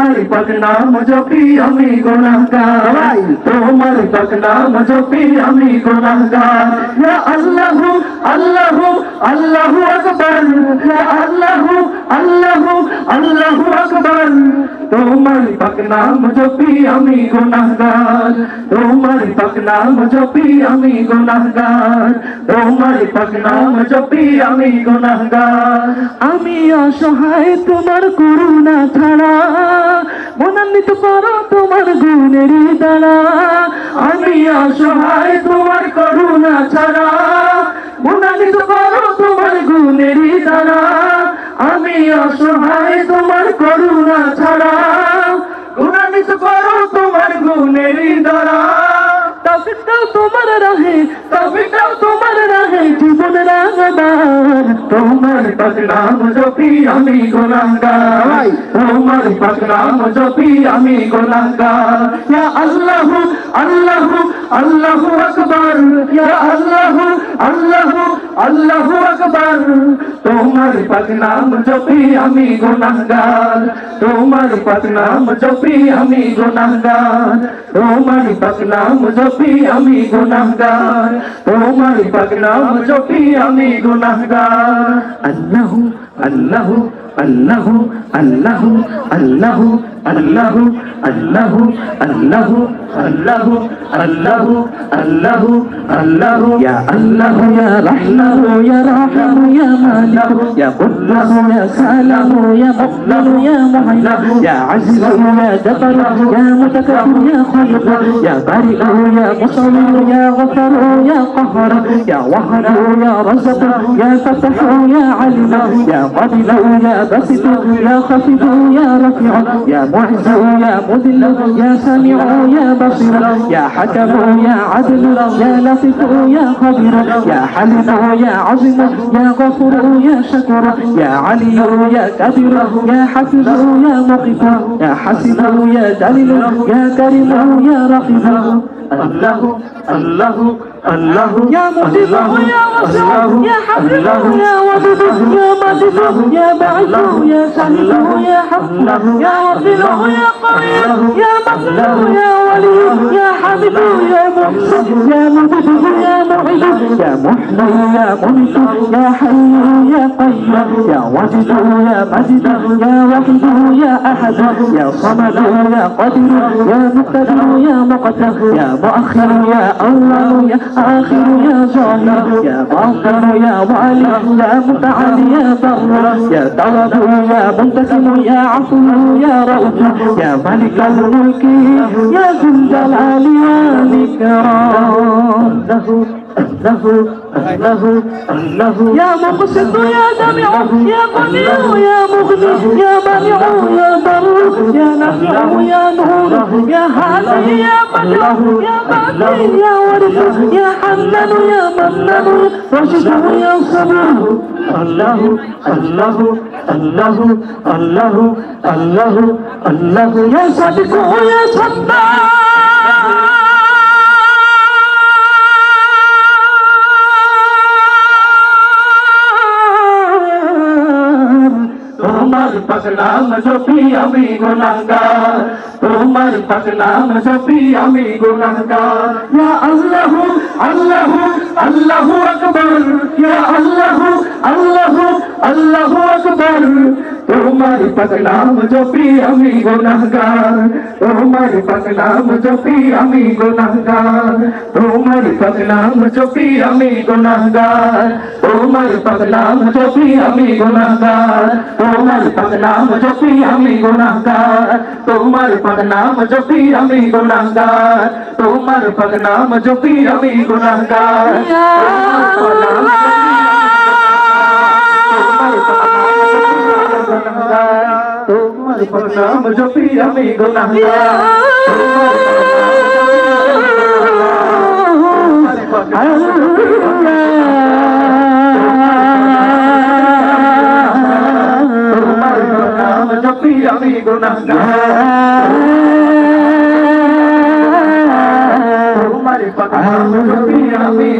তোমার পাক নাম জপি আমি গুনাহগার তোমার পাক নাম জপি আমি গুনাহগার ইয়া আল্লাহু আল্লাহু আল্লাহু আকবার ইয়া আল্লাহু আল্লাহু আল্লাহু আকবার তোমার পাক নাম জপি আমি গুনাহগার তোমার পাক নাম জপি আমি গুনাহগার তোমার পাক নাম জপি আমি গুনাহগার আমি অসহায় তোমার করুণা ছাড়া মনোনীত করো তোমার গুণের দ্বারা আমি অসহায় তোমার করুণা ছাড়া মনোনীত করো তোমার গুণের দ্বারা আমি অসহায় তোমার করুণা ছাড়া গুণান্বিত করো তোমার গুণের দ্বারা তৌফিকটাও তোমার রাহে তৌফিকটাও তোমার রাহে জীবন রাঙাবার তোমার পাক নাম জপি আমি গুনাহগার তোমার পাক নাম জপি আমি গুনাহগার ইয়া আল্লাহু আল্লাহু আল্লাহু আকবার ইয়া আল্লাহু আল্লাহু আল্লাহু আকবার তোমার পাক নাম জপি আমি গুনাহগার তোমার পাক নাম জপি আমি গুনাহগার তোমার পাক নাম জপি আমি গুনাহগার তোমার পাক নাম জপি আমি গুনাহগার আল্লাহু আল্লাহু আল্লাহু আল্লাহু আল্লাহু আল্লাহু আল্লাহু আল্লাহু আল্লাহু আল্লাহু আল্লাহু আল্লাহু ইয়া আল্লাহু ইয়া রাহমানু ইয়া রাহিমু ইয়া মালিকু ইয়া কুদ্দুসু ইয়া সালামু ইয়া মুফতাহু ইয়া মুহাইমিন ইয়া আজিজু ইয়া জব্বারু ইয়া মুতাকাব্বির ইয়া খালিকু ইয়া বারি'u ইয়া মুসাওwir ইয়া গফাru ইয়া qahhar ইয়া wahhab ইয়া razzaq ইয়া fatah ইয়া alim ইয়া qadir ইয়া basit ইয়া khafid ইয়া rafi' ইয়া معز يا مذل يا سميع يا بصير يا حكم يا عدل يا لطيف يا خبير يا حليم يا عظيم يا غفور يا شكور يا علي يا كبير يا حفيظ يا مقيت يا حسيب يا جليل يا كريم يا رقيب الله الله الله يا مجيب يا واسع يا حفيظ يا ودود يا مجيد يا باعث يا سليم يا حفظ يا وكيل يا قوي يا مظلوم يا ولي يا حميد يا محسن يا مبدع يا معيد يا محيي يا مميت يا حي يا قيوم يا واجد يا مجيد يا وحيد يا احد يا صمد يا قدير يا مقتدر يا مقتدر يا مؤخر يا اول يا آخر يا ظاهر يا باطن يا والي يا متعالي يا بر يا تواب يا منتقم يا عفو يا رؤوف يا ملك الملك يا ذو الجلال والإكرام الله الله الله يا مقسط يا جميع يا قدير يا مغني يا مانع يا بر يا نفع يا نور يا هادي يا مجد يا باقي يا ورث يا حنان يا منان رشد يا صبور الله الله الله الله الله الله يا صادق يا صداق তোমার পাক নাম জপি আমি গুনাহগার তোমার পাক নাম জপি আমি গুনাহগার ইয়া আল্লাহু আল্লাহু আল্লাহু আকবার ইয়া আল্লাহু আল্লাহু আল্লাহু আকবার তোমার পাক নাম জপি আমি গুনাহগার তোমার পাক নাম জপি আমি গুনাহগার তোমার পাক নাম জপি আমি গুনাহগার তোমার পাক নাম জপি আমি গুনাহগার তোমার পাক নাম জপি আমি গুনাহগার তোমার পাক নাম জপি আমি গুনাহগার তোমার পাক নাম জপি আমি গুনাহগার তোমার পাক নাম জপি আমি গুনাহগার জপি আমি গুনাহগার তোমার পাক নাম জপি আমি